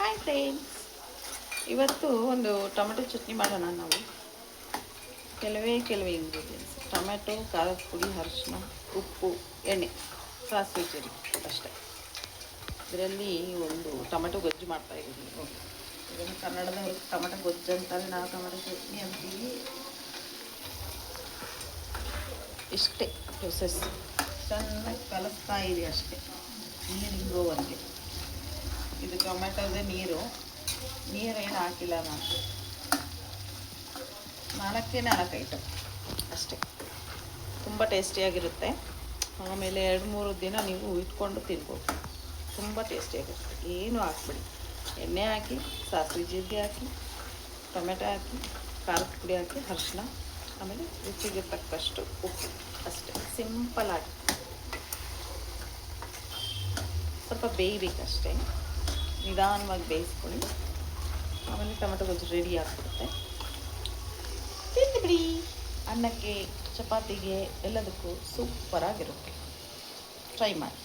Hi friends, ಇವತ್ತು ಒಂದು tomato chutney ಮಾಡೋಣ. ನಾವು ಕೆಲವೇ ಇಂಗ್ರೀಡಿಯೆಂಟ್ಸ್: ಟೊಮೆಟೊ, ಖಾರದ ಪುಡಿ, ಅರಿಶಿನ, ಉಪ್ಪು, ಎಣ್ಣೆ, ಸಾಸಿವೆ, ಜೀರಿಗೆ ಅಷ್ಟೇ. ಇದರಲ್ಲಿ ಒಂದು ಟೊಮೆಟೊ ಗೊಜ್ಜು ಮಾಡ್ತಾಯಿದ್ದೀನಿ. ಇದನ್ನು ಕನ್ನಡದವರು ಟೊಮೆಟೊ ಗೊಜ್ಜು ಅಂತಾರೆ, ನಾವು ಟೊಮೆಟೊ ಚಟ್ನಿ ಅಂತೀವಿ. ಇಷ್ಟೇ ಪ್ರೊಸೆಸ್. ಚೆನ್ನಾಗಿ ಕಲಿಸ್ತಾ ಇದೆ ಅಷ್ಟೇ, ನೀರು ಹಿಂಗೋವರೆಗೆ. ಇದು ಟೊಮೆಟೊದೇ ನೀರೇನು ಹಾಕಿಲ್ಲ ನಾನು. 4 ಐಟಮ್ ಅಷ್ಟೇ. ತುಂಬ ಟೇಸ್ಟಿಯಾಗಿರುತ್ತೆ. ಆಮೇಲೆ 2-3 ದಿನ ನೀವು ಇಟ್ಕೊಂಡು ತಿನ್ಬೋದು. ತುಂಬ ಟೇಸ್ಟಿಯಾಗಿರುತ್ತೆ. ಏನು ಹಾಕ್ಬಿಡಿ, ಎಣ್ಣೆ ಹಾಕಿ, ಸಾಸಿವೆ ಜೀರಿಗೆ ಹಾಕಿ, ಟೊಮೆಟೊ ಹಾಕಿ, ಖಾರದ ಪುಡಿ ಹಾಕಿ, ಅರಿಶಿನ, ಆಮೇಲೆ ರುಚಿಗೆ ತಕ್ಕಷ್ಟು ಉಪ್ಪು ಅಷ್ಟೇ. ಸಿಂಪಲ್ಲಾಗಿ ಸ್ವಲ್ಪ ಬೇಯಬೇಕಷ್ಟೇ. ನಿಧಾನವಾಗಿ ಬೇಯಿಸ್ಕೊಳ್ಳಿ, ಆಮೇಲೆ ಟೊಮೆಟೊ ಗೊಜ್ಜು ರೆಡಿ ಆಗಿಬಿಡುತ್ತೆ. ತಿಂದುಬಿಡಿ. ಅನ್ನಕ್ಕೆ, ಚಪಾತಿಗೆ ಎಲ್ಲದಕ್ಕೂ ಸೂಪರಾಗಿರುತ್ತೆ. ಟ್ರೈ ಮಾಡಿ.